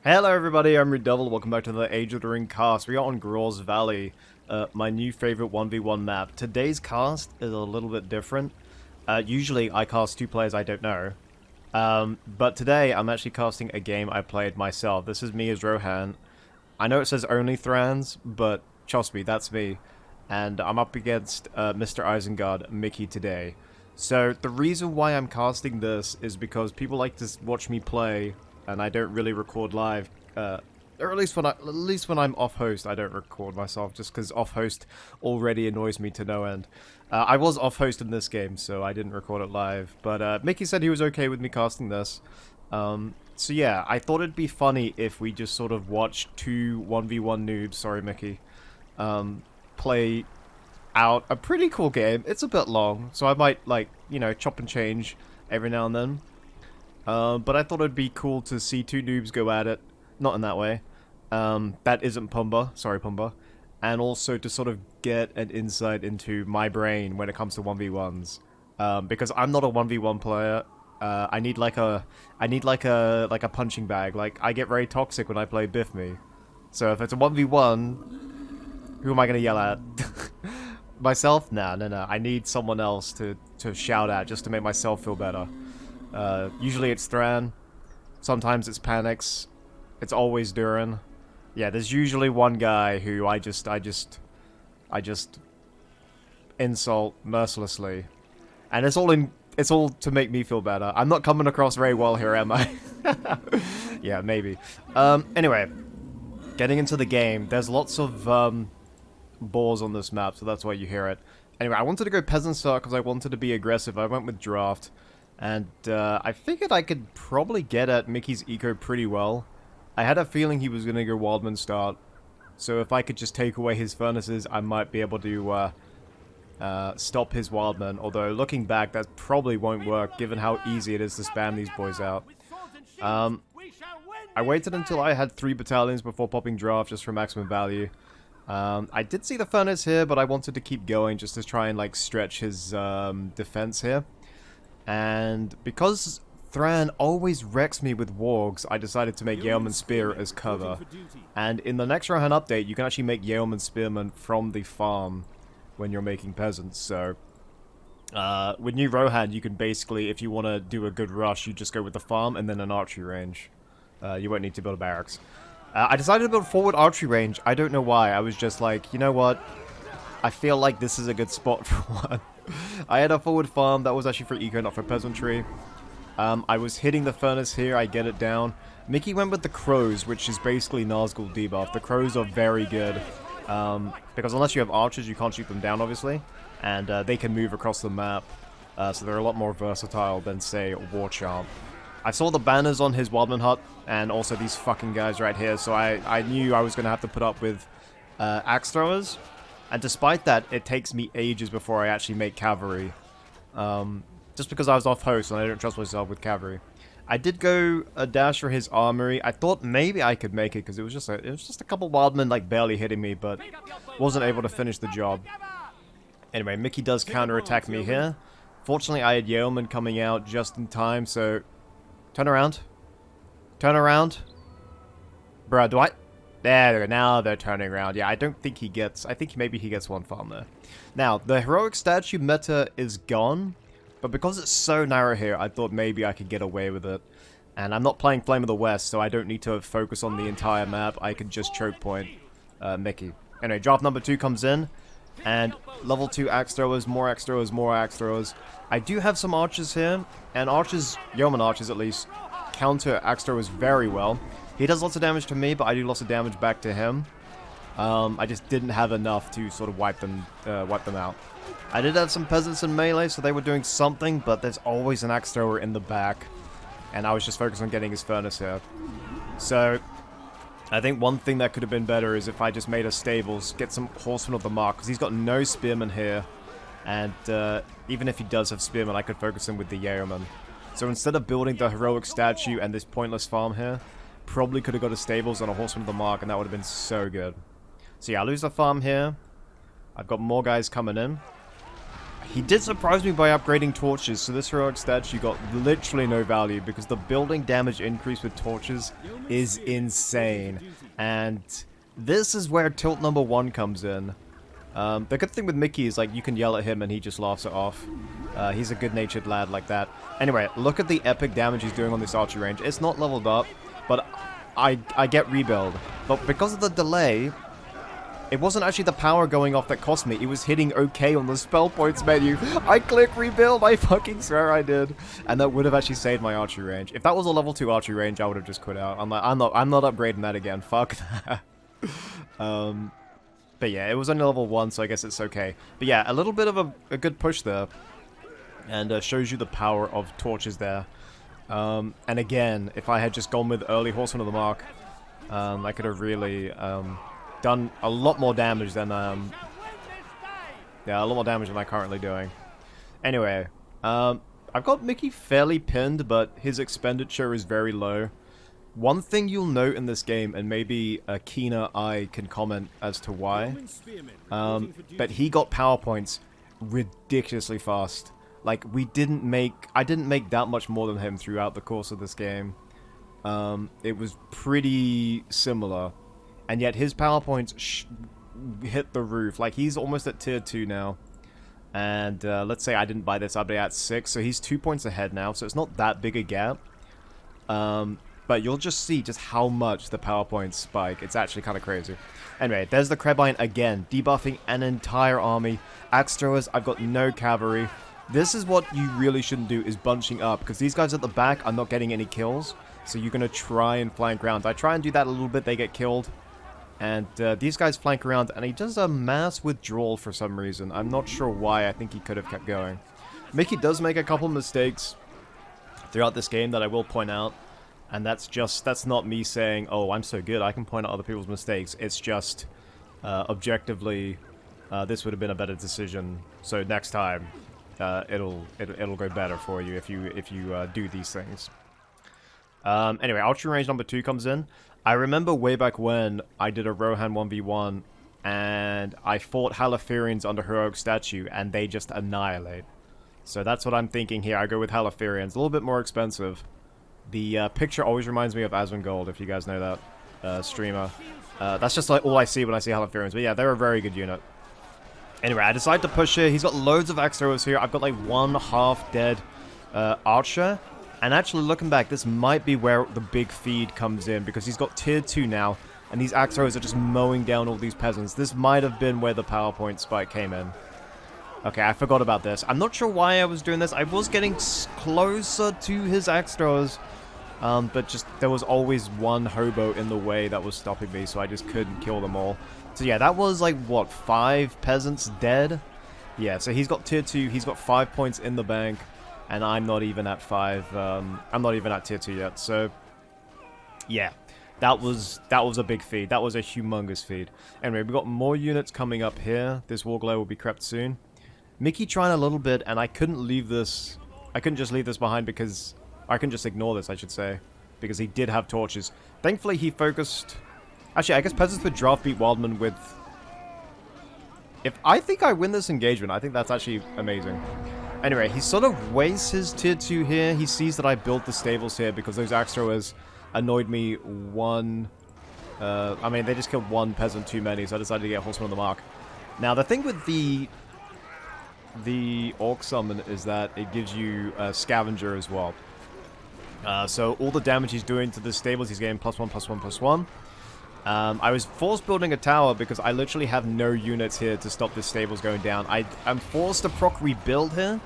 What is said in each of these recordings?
Hello everybody, I'm RuudDevil, welcome back to the Age of the Ring cast. We are on Grau's Valley, my new favorite 1v1 map. Today's cast is a little bit different. Usually I cast two players I don't know. But today I'm actually casting a game I played myself. This is me as Rohan. I know it says only Thrans, but trust me, that's me. And I'm up against Mr. Isengard, Mickey, today. So the reason why I'm casting this is because people like to watch me play, and I don't really record live, or at least when I'm off host, I don't record myself, just because off host already annoys me to no end. I was off host in this game, so I didn't record it live, but Mickey said he was okay with me casting this. So yeah, I thought it'd be funny if we just sort of watched two 1v1 noobs, sorry Mickey, play out a pretty cool game. It's a bit long, so I might, like, you know, chop and change every now and then. But I thought it'd be cool to see two noobs go at it. Not in that way. That isn't Pumba. Sorry, Pumba. And also to sort of get an insight into my brain when it comes to 1v1s. Because I'm not a 1v1 player. I need like a punching bag. Like, I get very toxic when I play BFME. So if it's a 1v1, who am I gonna yell at? Myself? Nah. I need someone else to shout at just to make myself feel better. Usually it's Thran, sometimes it's Panix, it's always Durin. Yeah, there's usually one guy who I just insult mercilessly. And it's all to make me feel better. I'm not coming across very well here, am I? Yeah, maybe. Anyway, getting into the game, there's lots of boars on this map, so that's why you hear it. Anyway, I wanted to go peasant start because I wanted to be aggressive. I went with draft. And I figured I could probably get at Mickey's eco pretty well. I had a feeling he was going to go Wildman start. So if I could just take away his furnaces, I might be able to stop his Wildman. Although, looking back, that probably won't work, given how easy it is to spam these boys out. I waited until I had 3 battalions before popping draft, just for maximum value. I did see the furnace here, but I wanted to keep going just to try and, like, stretch his defense here. And because Thran always wrecks me with wargs, I decided to make Yeoman Spear as cover. And in the next Rohan update, you can actually make Yeoman Spearman from the farm when you're making peasants. So with new Rohan, you can basically, if you want to do a good rush, you just go with the farm and then an archery range. You won't need to build barracks. I decided to build forward archery range. I don't know why. I was just like, you know what? I feel like this is a good spot for one. I had a forward farm that was actually for eco, not for peasantry. I was hitting the furnace here, I get it down. Mickey went with the crows, which is basically Nazgul debuff. The crows are very good, because unless you have archers, you can't shoot them down, obviously. And they can move across the map, so they're a lot more versatile than, say, Warchamp. I saw the banners on his Wildman hut, and also these fucking guys right here, so I knew I was going to have to put up with axe throwers. And despite that, it takes me ages before I actually make cavalry. Just because I was off host and I don't trust myself with cavalry. I did go a dash for his armory. I thought maybe I could make it because it was just a couple wildmen like barely hitting me, but wasn't able to finish the job. Anyway, Mickey does counterattack me here. Fortunately, I had Yeoman coming out just in time, so turn around. Turn around. Bruh, do I... There, now they're turning around. Yeah, I don't think he gets... I think maybe he gets one farm there. Now, the heroic statue meta is gone, but because it's so narrow here, I thought maybe I could get away with it. And I'm not playing Flame of the West, so I don't need to focus on the entire map. I can just choke point Mickey. Anyway, draft number 2 comes in, and level 2 axe throwers, more axe throwers, more axe throwers. I do have some archers here, and archers, yeoman archers at least, counter axe throwers very well. He does lots of damage to me, but I do lots of damage back to him. I just didn't have enough to sort of wipe them out. I did have some peasants in melee, so they were doing something, but there's always an axe thrower in the back. And I was just focused on getting his furnace here. So, I think one thing that could have been better is if I just made a stables, get some horsemen of the mark, because he's got no spearmen here. And even if he does have spearmen, I could focus him with the yeoman. So instead of building the heroic statue and this pointless farm here, probably could have got a stables and a horseman of the mark, and that would have been so good. So yeah, I lose the farm here. I've got more guys coming in. He did surprise me by upgrading torches, so this heroic statue got literally no value because the building damage increase with torches is insane. And this is where tilt number 1 comes in. The good thing with Mickey is, like, you can yell at him and he just laughs it off. He's a good-natured lad like that. Anyway, look at the epic damage he's doing on this archery range. It's not leveled up, but I get rebuild. But because of the delay, it wasn't actually the power going off that cost me. It was hitting OK on the spell points menu. I click rebuild. I fucking swear I did. And that would have actually saved my archery range. If that was a level 2 archery range, I would have just quit out. I'm like, I'm not upgrading that again. Fuck that. But yeah, it was only level 1, so I guess it's okay. But yeah, a little bit of a good push there. And shows you the power of torches there. And again, if I had just gone with early Horseman of the Mark, I could have really done a lot more damage than yeah, a lot more damage than I'm currently doing. Anyway, I've got Mickey fairly pinned, but his expenditure is very low. One thing you'll note in this game, and maybe a keener eye can comment as to why, but he got power points ridiculously fast. Like, I didn't make that much more than him throughout the course of this game. It was pretty similar. And yet his power points hit the roof. Like, he's almost at tier 2 now. And let's say I didn't buy this update at 6, so he's 2 points ahead now. So it's not that big a gap. But you'll just see just how much the power points spike. It's actually kind of crazy. Anyway, there's the Krebine again, debuffing an entire army. Axe throwers, I've got no cavalry. This is what you really shouldn't do, is bunching up, because these guys at the back are not getting any kills. So you're going to try and flank around. I try and do that a little bit, they get killed. And these guys flank around, and he does a mass withdrawal for some reason. I'm not sure why. I think he could have kept going. Mickey does make a couple mistakes throughout this game that I will point out. And that's not me saying, oh, I'm so good, I can point out other people's mistakes. It's just, objectively, this would have been a better decision. So next time, it'll go better for you if you do these things. Anyway, archery range number 2 comes in. I remember way back when I did a Rohan 1v1, and I fought Halathirians under heroic statue, and they just annihilate. So that's what I'm thinking here. I go with Halathirians, a little bit more expensive. The picture always reminds me of Asmongold, if you guys know that streamer. That's just like all I see when I see Halathirians. But yeah, they're a very good unit. Anyway, I decide to push here. He's got loads of axe throwers here. I've got like one half-dead archer. And actually, looking back, this might be where the big feed comes in, because he's got tier 2 now, and these axe throwers are just mowing down all these peasants. This might have been where the PowerPoint spike came in. Okay, I forgot about this. I'm not sure why I was doing this. I was getting closer to his axe throwers, but just there was always one hobo in the way that was stopping me, so I just couldn't kill them all. So yeah, that was like, what, 5 peasants dead? Yeah, so he's got tier 2, he's got 5 points in the bank, and I'm not even at 5, I'm not even at tier 2 yet, so yeah. That was a big feed. That was a humongous feed. Anyway, we've got more units coming up here. This Warglow will be crept soon. Mickey tried a little bit, and I couldn't leave this... I couldn't just leave this behind because... I couldn't just ignore this, I should say. Because he did have torches. Thankfully, he focused... Actually, I guess Peasants would draft beat Wildman with... If I think I win this engagement, I think that's actually amazing. Anyway, he sort of wastes his tier 2 here. He sees that I built the stables here because those axe throwers annoyed me one... I mean, they just killed one peasant too many, so I decided to get Horseman on the Mark. Now, the thing with the Orc Summon is that it gives you Scavenger as well. So all the damage he's doing to the stables, he's getting +1, +1, +1. I was forced building a tower because I literally have no units here to stop the stables going down. I'm forced to proc rebuild here.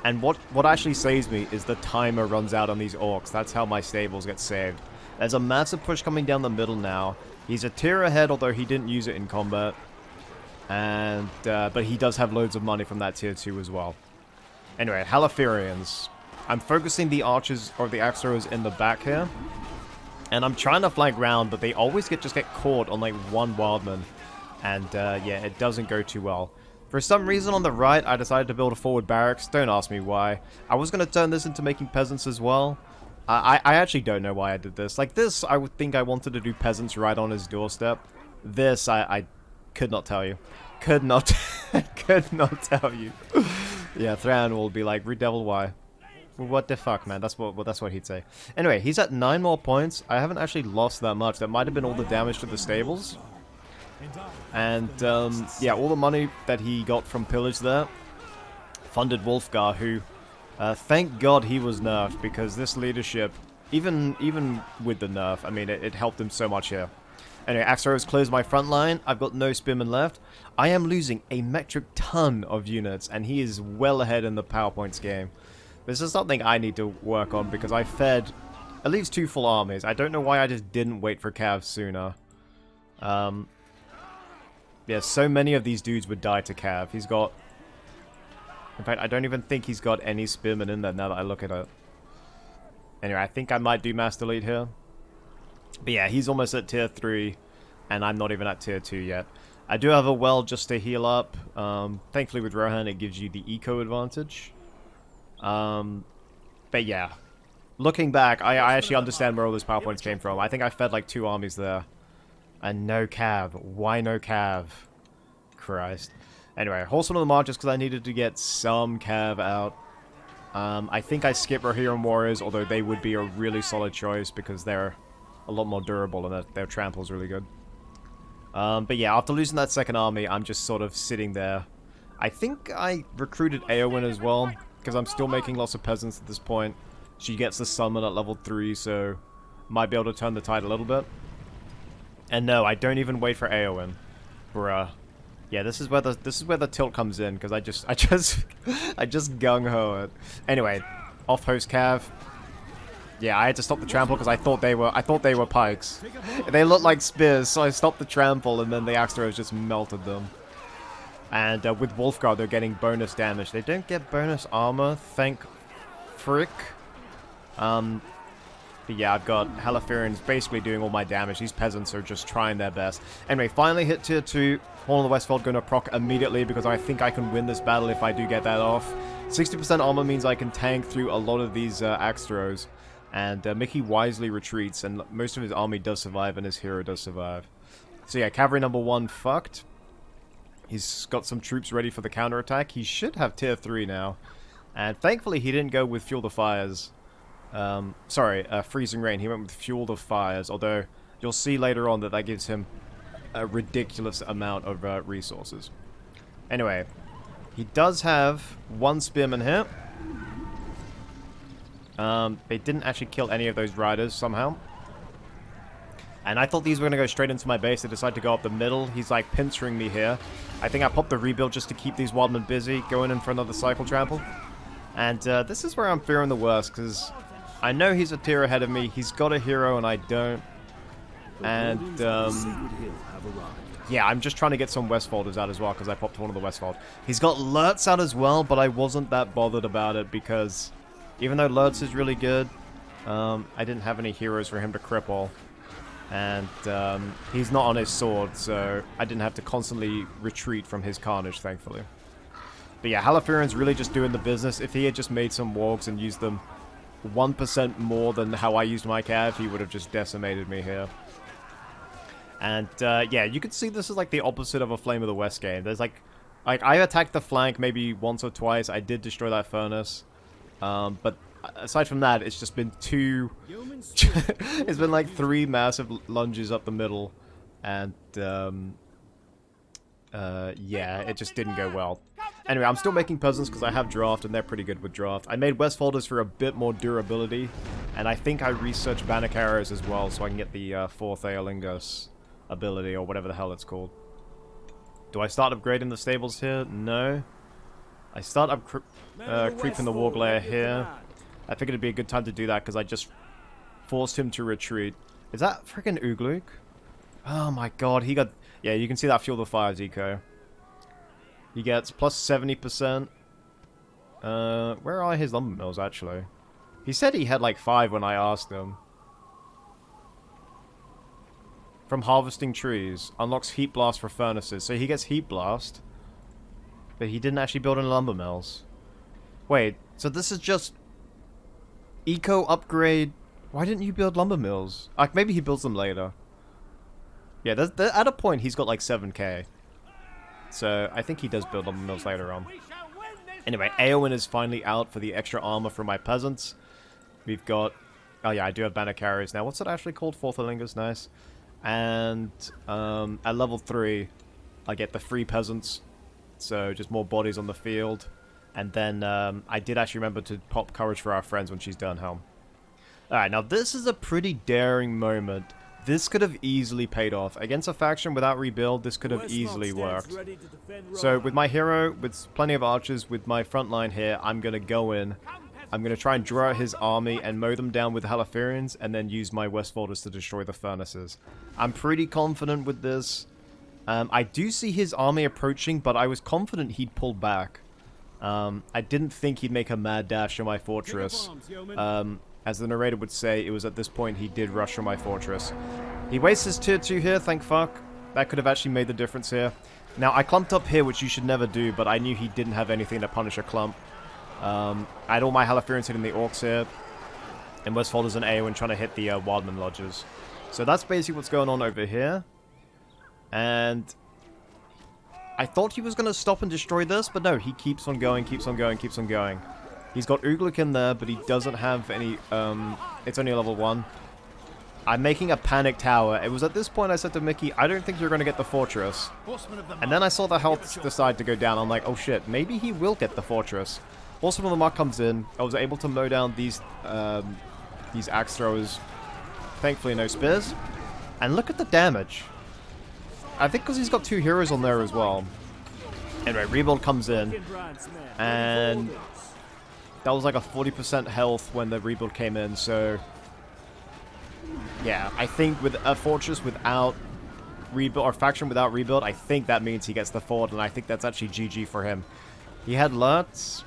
And what actually saves me is the timer runs out on these orcs. That's how my stables get saved. There's a massive push coming down the middle now. He's a tier ahead, although he didn't use it in combat. And but he does have loads of money from that tier 2 as well. Anyway, Halathirians. I'm focusing the archers or the axe throwers in the back here. And I'm trying to flank round, but they always just get caught on like one wildman. And yeah, it doesn't go too well. For some reason on the right, I decided to build a forward barracks. Don't ask me why. I was going to turn this into making peasants as well. I actually don't know why I did this. Like this, I would think I wanted to do peasants right on his doorstep. This, I could not tell you. Could not tell you. Yeah, Thran will be like, RuudDevil, why? What the fuck, man? That's what he'd say. Anyway, he's at 9 more points. I haven't actually lost that much. That might have been all the damage to the stables. And, yeah, all the money that he got from pillage there funded Wolfgar, who, thank God he was nerfed, because this leadership, even with the nerf, I mean, it helped him so much here. Anyway, Axro has closed my front line. I've got no spearmen left. I am losing a metric ton of units, and he is well ahead in the PowerPoints game. This is something I need to work on, because I fed at least 2 full armies. I don't know why I just didn't wait for Cav sooner. Yeah, so many of these dudes would die to Cav. He's got... In fact, I don't even think he's got any spearmen in there now that I look at it. Anyway, I think I might do Mass Delete here. But yeah, he's almost at tier 3, and I'm not even at tier 2 yet. I do have a well just to heal up. Thankfully with Rohan, it gives you the eco advantage. But yeah, looking back, I actually understand where all those PowerPoints came from. I think I fed like 2 armies there. And no Cav. Why no Cav? Christ. Anyway, Horseman of the March just because I needed to get some Cav out. I think I skip Rohirrim Warriors, although they would be a really solid choice because they're a lot more durable and their trample's really good. But yeah, after losing that second army, I'm just sort of sitting there. I think I recruited Eowyn as well, because I'm still making lots of peasants at this point. She gets the summon at level 3, so might be able to turn the tide a little bit. And no, I don't even wait for Eowyn. Bruh. Yeah, this is where the tilt comes in, because I just gung ho it. Anyway, off host Cav. Yeah, I had to stop the trample because I thought they were pikes. They looked like spears, so I stopped the trample, and then the axe throwers just melted them. And with Wolfgar, they're getting bonus damage. They don't get bonus armor, thank frick. But yeah, I've got Halathirians basically doing all my damage. These peasants are just trying their best. Anyway, finally hit tier 2. Horn of the Westfold going to proc immediately because I think I can win this battle if I do get that off. 60% armor means I can tank through a lot of these axe throws. And Mickey wisely retreats, and most of his army does survive, and his hero does survive. So yeah, cavalry number 1 fucked. He's got some troops ready for the counterattack. He should have tier 3 now. And thankfully he didn't go with Fuel the Fires. Freezing Rain. He went with Fuel the Fires, although you'll see later on that that gives him a ridiculous amount of resources. Anyway, he does have 1 spearman here. They didn't actually kill any of those riders somehow. And I thought these were going to go straight into my base. They decided to go up the middle. He's like pincering me here. I think I popped the rebuild just to keep these wildmen busy, going in for another cycle trample. And this is where I'm fearing the worst, because I know he's a tier ahead of me. He's got a hero and I don't. And yeah, I'm just trying to get some Westfolders out as well, because I popped one of the Westfold. He's got Lurtz out as well, but I wasn't that bothered about it, because even though Lurtz is really good, I didn't have any heroes for him to cripple. And he's not on his sword, so I didn't have to constantly retreat from his carnage, thankfully. But yeah, Halathirian's really just doing the business. If he had just made some wargs and used them 1% more than how I used my cav, he would have just decimated me here. And yeah, you can see this is like the opposite of a Flame of the West game. There's like I attacked the flank maybe once or twice. I did destroy that furnace. But aside from that, it's just been it's been like 3 massive lunges up the middle, and yeah, it just didn't go well. Anyway, I'm still making peasants because I have draft, and they're pretty good with draft. I made Westfolders for a bit more durability, and I think I researched Bannock Arrows as well, so I can get the 4th Aeolingos ability, or whatever the hell it's called. Do I start upgrading the stables here? No. I start up creeping the Warg Lair here. I figured it'd be a good time to do that because I just forced him to retreat. Is that freaking Ugluk? Oh my god, he got... Yeah, you can see that Fuel the Fires eco. He gets plus 70%. Where are his lumber mills, actually? He said he had like 5 when I asked him. From harvesting trees. Unlocks Heat Blast for furnaces. So he gets Heat Blast. But he didn't actually build any lumber mills. Wait, so this is just... Eco upgrade. Why didn't you build lumber mills? Like, maybe he builds them later. Yeah, at a point he's got like 7k. So I think he does build lumber mills later on. Anyway, Eowyn is finally out for the extra armor for my peasants. We've got... Oh yeah, I do have banner carriers now. What's it actually called? Forthalingus, nice. And at level 3, I get the free peasants. So just more bodies on the field. And then I did actually remember to pop courage for our friends when she's done Helm. Alright, now this is a pretty daring moment. This could have easily paid off. Against a faction without rebuild, this could have easily worked. So with my hero, with plenty of archers, with my front line here, I'm going to go in. I'm going to try and draw out his army and mow them down with the Halathirians, and then use my Westfolders to destroy the furnaces. I'm pretty confident with this. I do see his army approaching, but I was confident he'd pull back. I didn't think he'd make a mad dash to my fortress. As the narrator would say, it was at this point he did rush from my fortress. He wastes his tier 2 here, thank fuck. That could have actually made the difference here. Now, I clumped up here, which you should never do, but I knew he didn't have anything to punish a clump. I had all my Halathirians hitting the orcs here, and Westfolders and Eowyn trying to hit the Wildman lodges. So that's basically what's going on over here. And I thought he was going to stop and destroy this, but no, he keeps on going, keeps on going, keeps on going. He's got Ugluk in there, but he doesn't have any, it's only a level 1. I'm making a panic tower. It was at this point I said to Mickey, I don't think you're going to get the fortress. And then I saw the health decide to go down. I'm like, oh shit, maybe he will get the fortress. Horseman of the Mark comes in. I was able to mow down these axe throwers. Thankfully no spears. And look at the damage. I think because he's got 2 heroes on there as well. Anyway, rebuild comes in. And that was like a 40% health when the rebuild came in, so... Yeah, I think with a fortress without rebuild, or faction without rebuild, I think that means he gets the fort, and I think that's actually GG for him. He had Lurtz,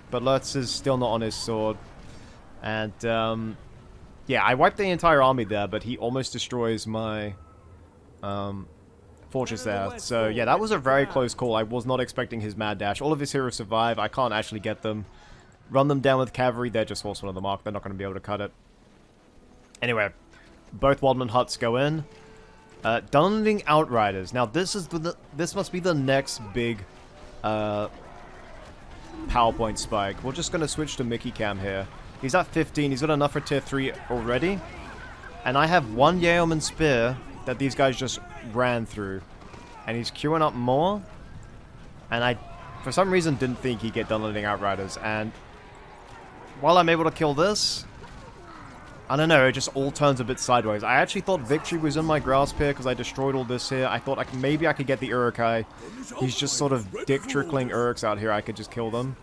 but Lurtz is still not on his sword. And, yeah, I wiped the entire army there, but he almost destroys my fortress there. So, yeah, that was a very close call. I was not expecting his mad dash. All of his heroes survive. I can't actually get them. Run them down with cavalry. They're just Horsemen of the Mark. They're not going to be able to cut it. Anyway, both Waldman huts go in. Dunling Outriders. Now, this must be the next big PowerPoint spike. We're just going to switch to Mickey Cam here. He's at 15. He's got enough for tier 3 already. And I have 1 Yeoman Spear that these guys just ran through. And he's queuing up more. And I, for some reason, didn't think he'd get Dunling Outriders. And while I'm able to kill this, I don't know, it just all turns a bit sideways. I actually thought victory was in my grasp here because I destroyed all this here. I thought maybe I could get the Urukai. He's just sort of dick-trickling Uruks out here. I could just kill them.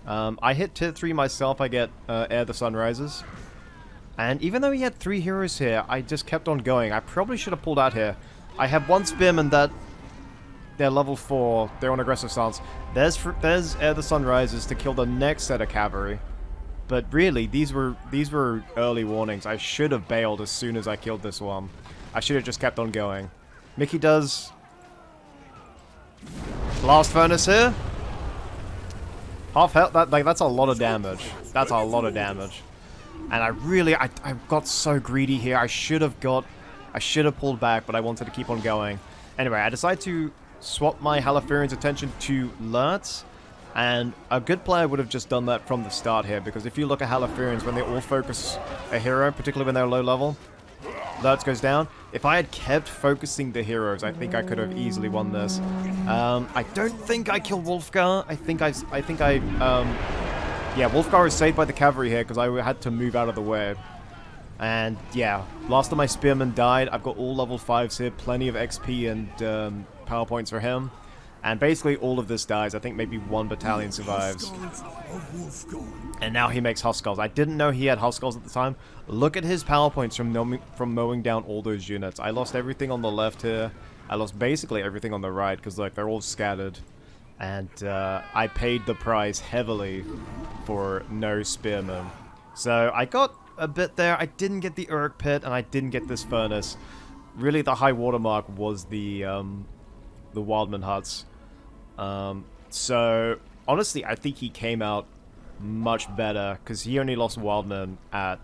I hit tier 3 myself. I get Air the Sunrises. And even though he had 3 heroes here, I just kept on going. I probably should have pulled out here. I have 1 Spearman that... They're level 4. They're on aggressive stance. There's Air the Sunrises to kill the next set of cavalry. But really, these were early warnings. I should have bailed as soon as I killed this one. I should have just kept on going. Mickey does Blast Furnace here. Half health. That's a lot of damage. That's a lot of damage. And I got so greedy here. I should have pulled back, but I wanted to keep on going. Anyway, I decided to swap my Halathirian's attention to Lurtz. And a good player would have just done that from the start here, because if you look at Halathirians, when they all focus a hero, particularly when they're low level, Lurtz goes down. If I had kept focusing the heroes, I think I could have easily won this. I don't think I killed Wolfgar. Yeah, Wolfgar is saved by the cavalry here, because I had to move out of the way. And yeah, last of my spearmen died. I've got all level 5s here, plenty of XP and power points for him. And basically all of this dies. I think maybe 1 battalion survives. And now he makes Huskars. I didn't know he had Huskars at the time. Look at his power points from mowing down all those units. I lost everything on the left here. I lost basically everything on the right because like they're all scattered. And I paid the price heavily for no spearmen. So I got a bit there. I didn't get the Urk Pit and I didn't get this furnace. Really the high watermark was the Wildman huts. So, honestly, I think he came out much better, because he only lost Wildman at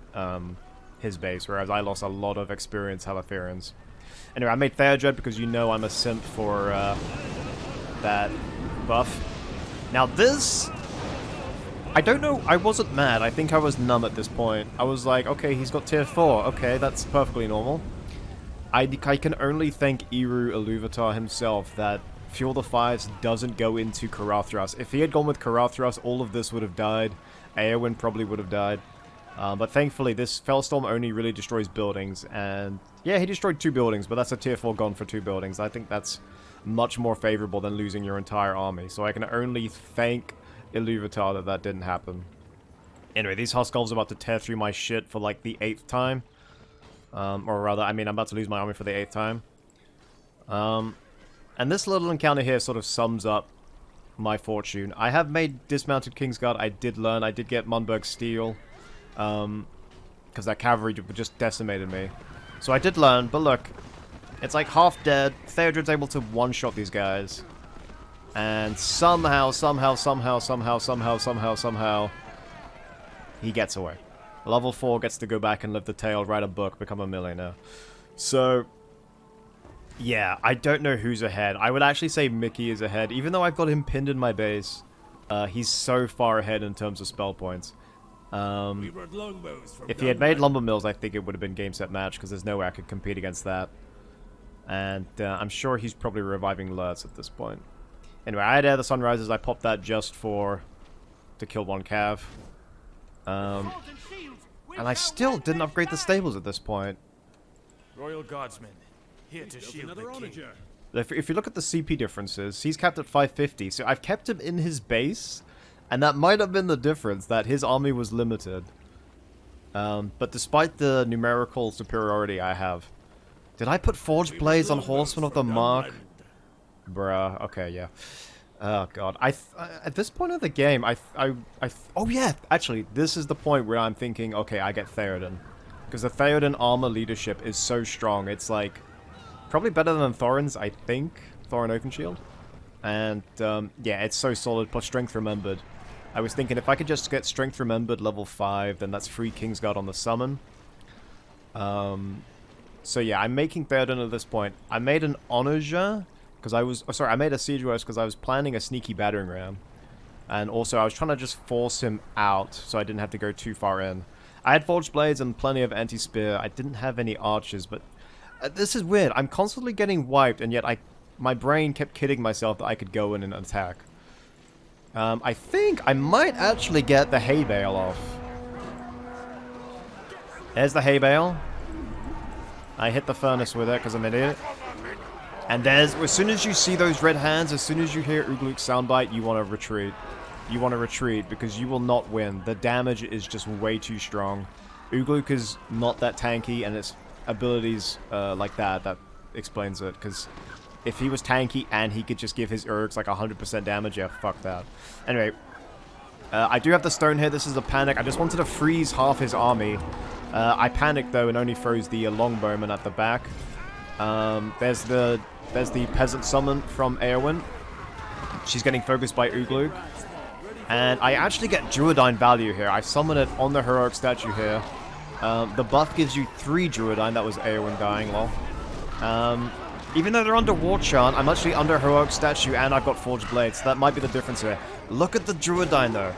his base, whereas I lost a lot of experienced Halathirians. Anyway, I made Theodred because you know I'm a simp for that buff. Now this I don't know, I wasn't mad. I think I was numb at this point. I was like, okay, he's got tier 4. Okay, that's perfectly normal. I can only thank RuudDevil himself that Fuel the Fires doesn't go into Karathras. If he had gone with Karathras, all of this would have died. Eowyn probably would have died. But thankfully, this Fellstorm only really destroys buildings. And yeah, he destroyed 2 buildings, but that's a tier 4 gone for 2 buildings. I think that's much more favorable than losing your entire army. So I can only thank Iluvatar that didn't happen. Anyway, these Huskarls are about to tear through my shit for like the 8th time. Or rather, I mean, I'm about to lose my army for the 8th time. And this little encounter here sort of sums up my fortune. I have made Dismounted Kingsguard. I did learn. I did get Mundberg Steel. Because that cavalry just decimated me. So I did learn, but look. It's like half dead. Theodred's able to one-shot these guys. And somehow, he gets away. Level 4 gets to go back and live the tale, write a book, become a millionaire. So, yeah, I don't know who's ahead. I would actually say Mickey is ahead. Even though I've got him pinned in my base, he's so far ahead in terms of spell points. If he had made Lumber Mills, I think it would have been game, set, match, because there's no way I could compete against that. And I'm sure he's probably reviving Lurtz at this point. Anyway, I had Air the Sunrises. I popped that just to kill 1 cav. And I still didn't upgrade the stables at this point. Royal Guardsmen, here to shield the king. If you look at the CP differences, he's capped at 550, so I've kept him in his base, and that might have been the difference, that his army was limited. But despite the numerical superiority I have... Did I put Forged Blades on Horsemen of the Mark? Bruh, okay, yeah. Oh god, at this point of the game, oh yeah, actually, this is the point where I'm thinking, okay, I get Theoden. Because the Theoden armor leadership is so strong, it's like, probably better than Thorin's, I think, Thorin Oakenshield. And, yeah, it's so solid, plus Strength Remembered. I was thinking, if I could just get Strength Remembered level 5, then that's free Kingsguard on the summon. So yeah, I'm making Theoden at this point. I made an Onager, because I made a Siege Works because I was planning a sneaky battering ram. And also, I was trying to just force him out, so I didn't have to go too far in. I had Forged Blades and plenty of Anti-Spear. I didn't have any Archers, but... this is weird. I'm constantly getting wiped, and yet my brain kept kidding myself that I could go in and attack. I think I might actually get the Hay Bale off. There's the Hay Bale. I hit the furnace with it because I'm an idiot. And as soon as you see those red hands, as soon as you hear Ugluk's soundbite, you want to retreat. You want to retreat because you will not win. The damage is just way too strong. Ugluk is not that tanky, and its abilities like that explains it. Because if he was tanky and he could just give his Urgs like 100% damage, yeah, fuck that. Anyway, I do have the stone here. This is a panic. I just wanted to freeze half his army. I panicked though and only froze the longbowman at the back. There's the peasant summon from Eowyn. She's getting focused by Ugluk. And I actually get Druidine value here. I summon it on the heroic statue here. The buff gives you 3 Druidine. That was Eowyn dying, lol. Even though they're under War Chant, I'm actually under heroic statue and I've got Forged Blades. So that might be the difference here. Look at the Druidine though.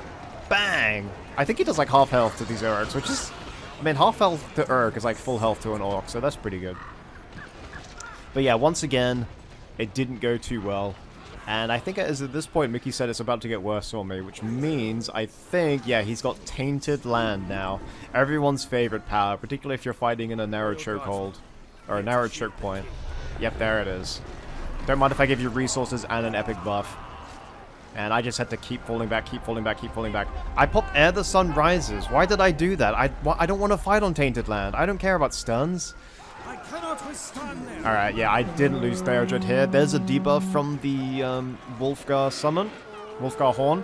Bang! I think he does like half health to these Urgs, which is... I mean, half health to Urg is like full health to an Orc, so that's pretty good. But yeah, once again, it didn't go too well. And I think as at this point, Mickey said it's about to get worse for me, which means, I think, yeah, he's got Tainted Land now. Everyone's favorite power, particularly if you're fighting in a narrow chokehold. Or a narrow choke point. Yep, there it is. Don't mind if I give you resources and an epic buff. And I just had to keep falling back, keep falling back, keep falling back. I popped Ere the Sun Rises. Why did I do that? I don't want to fight on Tainted Land. I don't care about stuns. Alright, yeah, I didn't lose Theodred here. There's a debuff from the Wolfgar summon. Wolfgar Horn.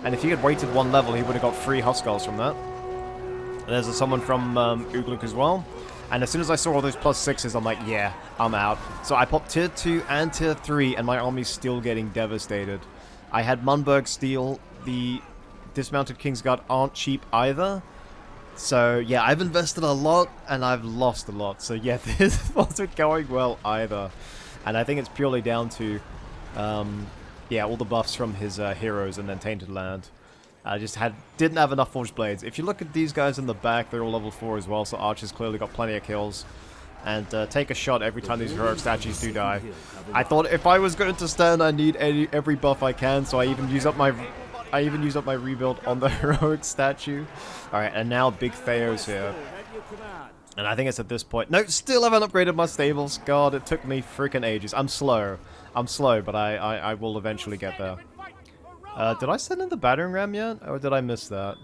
And if he had waited 1 level, he would have got 3 Huskarls from that. And there's a summon from Ugluk as well. And as soon as I saw all those +6s, I'm like, yeah, I'm out. So I popped tier 2 and tier 3, and my army's still getting devastated. I had Mundberg Steel. The Dismounted Kingsguard aren't cheap either. So, yeah, I've invested a lot, and I've lost a lot. So, yeah, this wasn't going well either. And I think it's purely down to, yeah, all the buffs from his heroes and then Tainted Land. I just didn't have enough forged blades. If you look at these guys in the back, they're all level 4 as well, so Archer's clearly got plenty of kills. And take a shot every time these heroic statues do die. I thought if I was going to stand, I need every buff I can, so I even use up my rebuild on the heroic statue. Alright, and now Big Theo's here. And I think it's at this point. No, still haven't upgraded my stables. God, it took me freaking ages. I'm slow, but I will eventually get there. Did I send in the battering ram yet? Or did I miss that?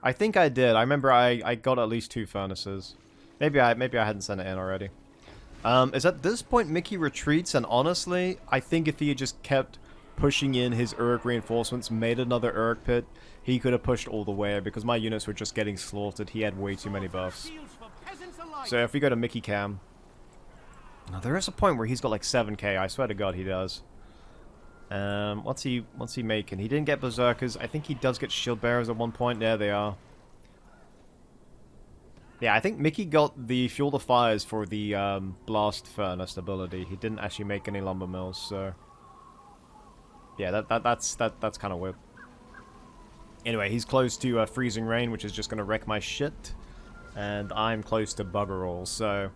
I think I did. I remember I got at least 2 furnaces. Maybe I hadn't sent it in already. Is at this point Mickey retreats, and honestly, I think if he had just kept pushing in his Uruk reinforcements, made another Uruk pit, he could have pushed all the way, because my units were just getting slaughtered. He had way too many buffs. So if we go to Mickey Cam... Now there is a point where he's got like 7k, I swear to god he does. What's he making? He didn't get Berserkers. I think he does get Shield Bearers at one point. There they are. Yeah, I think Mickey got the Fuel the Fires for the Blast Furnace ability. He didn't actually make any lumber mills, so... Yeah, that's kind of weird. Anyway, he's close to Freezing Rain, which is just going to wreck my shit. And I'm close to bugger all, so...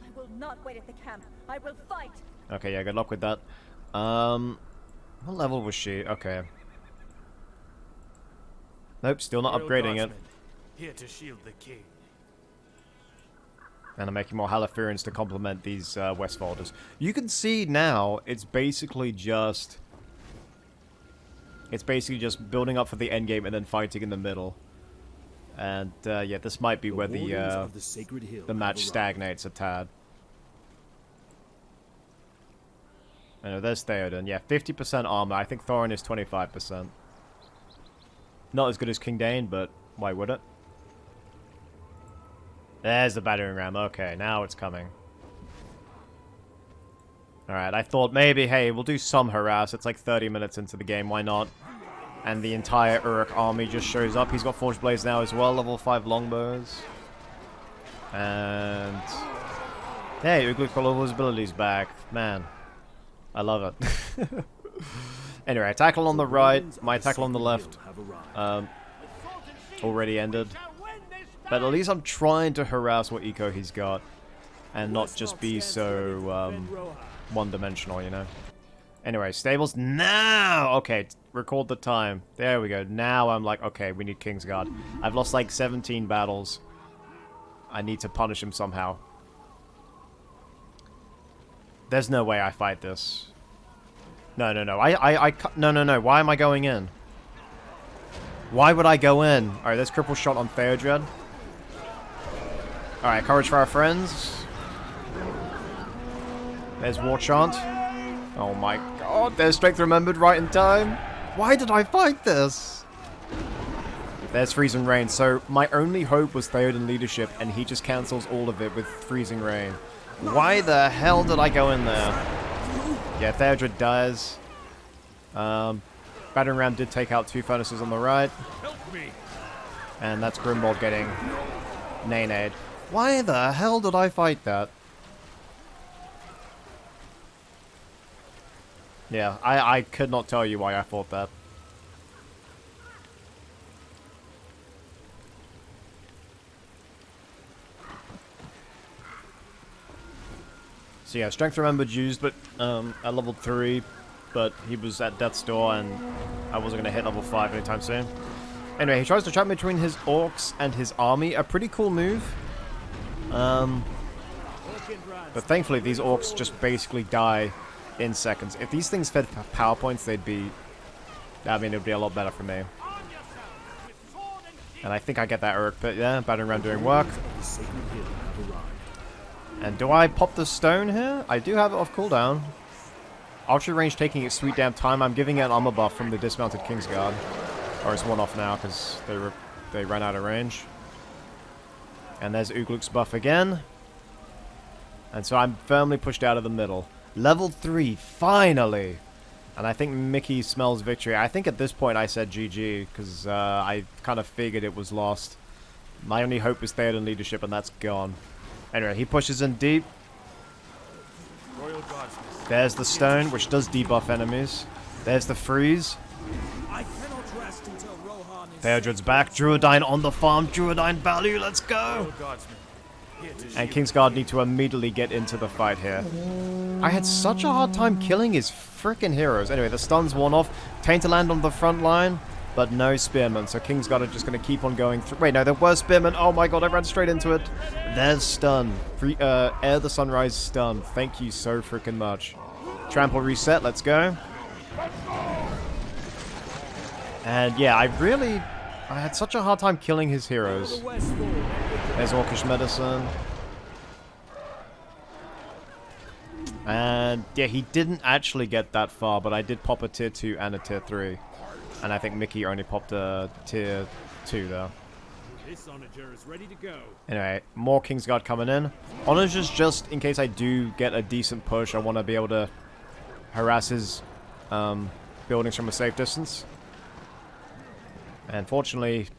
I will not wait at the camp. I will fight! Okay, yeah, good luck with that. What level was she? Okay. Nope, still not upgrading it. Here to shield the king. And I'm making more Haliphurians to complement these Westfolders. You can see now, it's basically just building up for the endgame and then fighting in the middle. And yeah, this might be where the match stagnates a tad. I know, there's Theoden. Yeah, 50% armor. I think Thorin is 25%. Not as good as King Dane, but why would it? There's the battering ram. Okay, now it's coming. Alright, I thought maybe, hey, we'll do some harass. It's like 30 minutes into the game, why not? And the entire Uruk army just shows up. He's got Forged Blades now as well, level 5 longbows. And... hey, Ugluk got all his abilities back. Man, I love it. Anyway, tackle on the right, my tackle on the left. Already ended. But at least I'm trying to harass what eco he's got. And not just be so one-dimensional, you know. Anyway, stables now! Okay, record the time. There we go. Now I'm like, okay, we need Kingsguard. I've lost like 17 battles. I need to punish him somehow. There's no way I fight this. No. No. Why am I going in? Why would I go in? Alright, there's Cripple Shot on Theodred. Alright, Courage for our friends. There's War Chant. Oh my god, there's Strength Remembered right in time. Why did I fight this? There's Freezing Rain. So my only hope was Theoden leadership, and he just cancels all of it with Freezing Rain. Why the hell did I go in there? Yeah, Theodred dies. Battering Ram did take out 2 furnaces on the right. And that's Grimbold getting nay-nayed. Why the hell did I fight that? Yeah, I could not tell you why I fought that. So yeah, Strength Remembered used, but at level 3, but he was at Death's Door, and I wasn't going to hit level 5 anytime soon. Anyway, he tries to trap between his orcs and his army. A pretty cool move. But thankfully, these orcs just basically die in seconds. If these things fed power points, they'd be... I mean, it would be a lot better for me. And I think I get that Uruk Pit, yeah. Battering Ram doing work. And do I pop the stone here? I do have it off cooldown. Archery range taking its sweet damn time. I'm giving it an armor buff from the dismounted Kingsguard. Or it's one off now because they ran out of range. And there's Ugluk's buff again. And so I'm firmly pushed out of the middle. Level 3, finally! And I think Mickey smells victory. I think at this point I said GG, because I kind of figured it was lost. My only hope is Theoden leadership, and that's gone. Anyway, he pushes in deep. There's the stone, which does debuff enemies. There's the freeze. I cannot rest until Theodred's back. Druidine on the farm. Druidine value. Let's go. Royal Guardsmen, here to And shield Kingsguard need to immediately get into the fight here. I had such a hard time killing his freaking heroes. Anyway, the stun's worn off. Tainterland on the front line, but no spearmen. So Kingsguard are just going to keep on going through. Wait, no, there were spearmen. Oh my god, I ran straight into it. There's stun. Air the Sunrise stun. Thank you so freaking much. Trample reset. Let's go. And yeah, I had such a hard time killing his heroes. There's Orcish Medicine. And yeah, he didn't actually get that far, but I did pop a tier 2 and a tier 3. And I think Mickey only popped a tier 2 though. This onager is ready to go. Anyway, more Kingsguard coming in. Onager's just in case I do get a decent push, I want to be able to harass his buildings from a safe distance. And fortunately,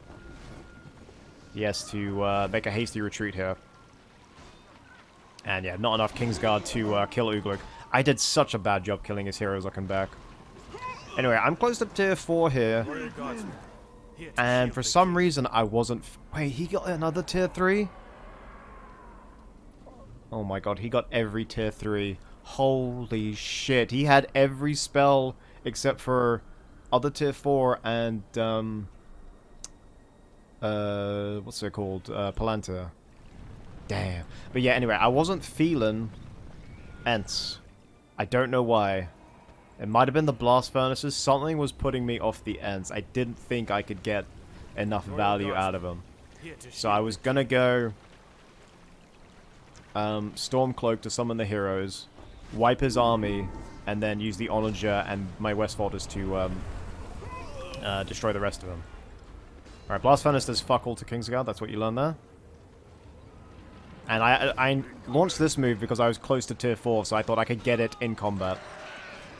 he has to make a hasty retreat here. And yeah, not enough Kingsguard to kill Ugluk. I did such a bad job killing his heroes looking back. Anyway, I'm close to tier 4 here. Royal Guardsmen, here to And shield for the some reason, I wasn't... Wait, he got another tier 3? Oh my god, he got every tier 3. Holy shit. He had every spell except for other tier 4 and... what's it called? Palantir. Damn. But yeah, anyway, I wasn't feeling Ents. I don't know why. It might have been the blast furnaces. Something was putting me off the Ents. I didn't think I could get enough value out of them. here to So I was gonna go Stormcloak to summon the heroes, wipe his army, and then use the Onager and my West Fortress to destroy the rest of them. Alright, Blast Furnace does fuck all to Kingsguard. That's what you learn there. And I launched this move because I was close to tier 4, so I thought I could get it in combat.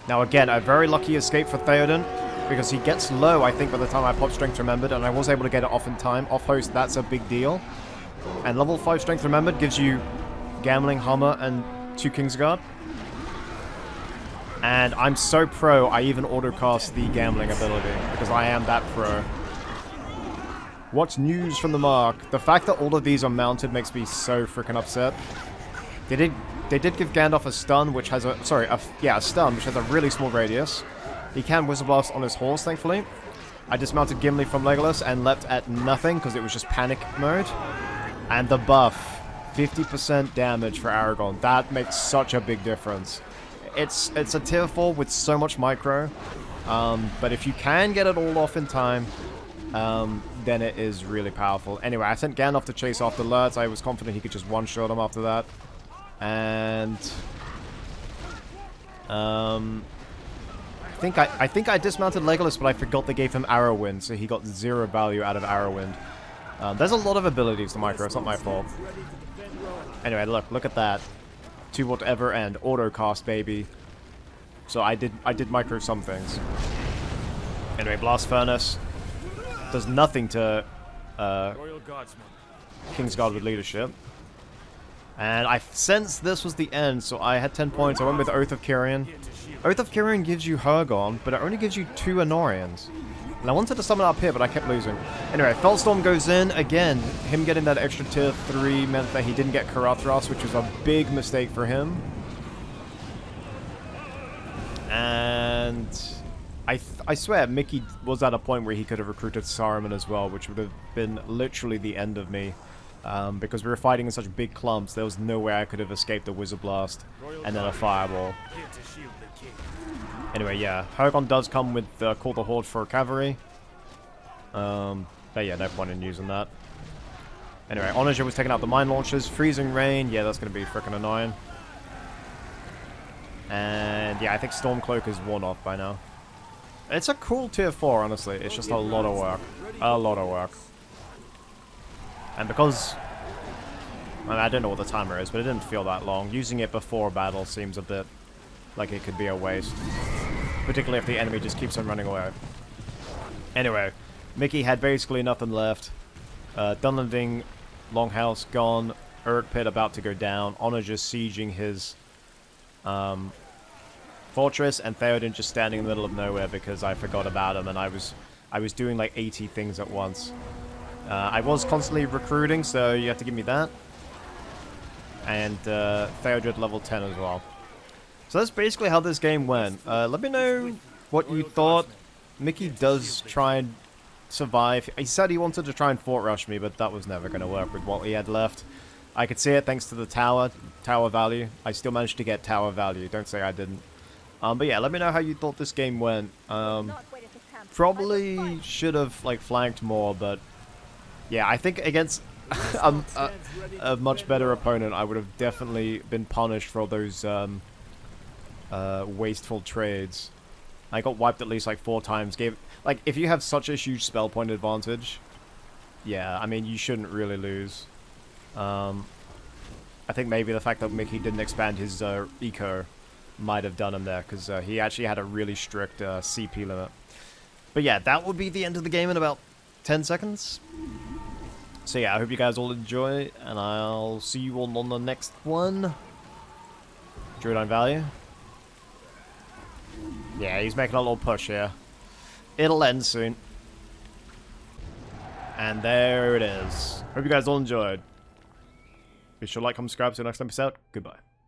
Now again, a very lucky escape for Theoden, because he gets low, I think, by the time I pop Strength Remembered, and I was able to get it off in time. Off host, that's a big deal. And level 5 Strength Remembered gives you Gambling, Hummer, and 2 Kingsguard. And I'm so pro, I even autocast the Gambling ability, because I am that pro. What's news from the mark? The fact that all of these are mounted makes me so freaking upset. They did give Gandalf a stun, which has a... Sorry, a stun, which has a really small radius. He can Whistle Blast on his horse, thankfully. I dismounted Gimli from Legolas and leapt at nothing, because it was just panic mode. And the buff, 50% damage for Aragorn. That makes such a big difference. It's a tier 4 with so much micro. But if you can get it all off in time... then it is really powerful. Anyway, I sent Gandalf to chase after Lurtz. I was confident he could just one-shot him after that. And... I think I dismounted Legolas, but I forgot they gave him Arrowwind, so he got 0 value out of Arrowwind. There's a lot of abilities to micro, it's not my fault. Anyway, look at that. To whatever end. Autocast, baby. So I did micro some things. Anyway, Blast Furnace does nothing to Royal Guardsmen. Kingsguard with leadership. And I sensed this was the end, so I had 10 points. I went with Oath of Kyrian. Here to shield Oath of Kyrian gives you Hergon, but it only gives you 2 Anorians. And I wanted to summon up here, but I kept losing. Anyway, Fellstorm goes in. Again, him getting that extra tier 3 meant that he didn't get Karathras, which was a big mistake for him. And... I swear, Mickey was at a point where he could have recruited Saruman as well, which would have been literally the end of me. Because we were fighting in such big clumps, there was no way I could have escaped a Wizard Blast and then a Fireball. here to shield the king. Anyway, yeah, Hergon does come with Call the Horde for cavalry. But yeah, no point in using that. Anyway, Onager was taking out the mine launchers. Freezing Rain, yeah, that's going to be freaking annoying. And yeah, I think Stormcloak is worn off by now. It's a cool tier 4, honestly. It's just a lot of work. A lot of work. And because... I don't know what the timer is, but it didn't feel that long. Using it before battle seems a bit like it could be a waste. Particularly if the enemy just keeps on running away. Anyway, Mickey had basically nothing left. Dunlending, Longhouse gone. Uruk Pit about to go down. Honor just sieging his... fortress, and Theoden just standing in the middle of nowhere because I forgot about him, and I I was doing like 80 things at once. I was constantly recruiting, so you have to give me that. And Theodred level 10 as well. So that's basically how this game went. Let me know what you thought. Mickey does try and survive. He said he wanted to try and fort rush me, but that was never going to work with what he had left. I could see it thanks to the tower value. I still managed to get tower value. Don't say I didn't. But yeah, let me know how you thought this game went. Probably should have like flanked more, but yeah, I think against a much better opponent, I would have definitely been punished for all those wasteful trades. I got wiped at least like 4 times. Like, if you have such a huge spell point advantage, yeah, I mean, you shouldn't really lose. I think maybe the fact that Mickey didn't expand his eco might have done him there, because he actually had a really strict CP limit. But yeah, that would be the end of the game in about 10 seconds. So yeah, I hope you guys all enjoy, and I'll see you all on the next one. Druidine value. Yeah, he's making a little push here. It'll end soon. And there it is. Hope you guys all enjoyed. Be sure to like, comment, subscribe. See you next episode. Goodbye.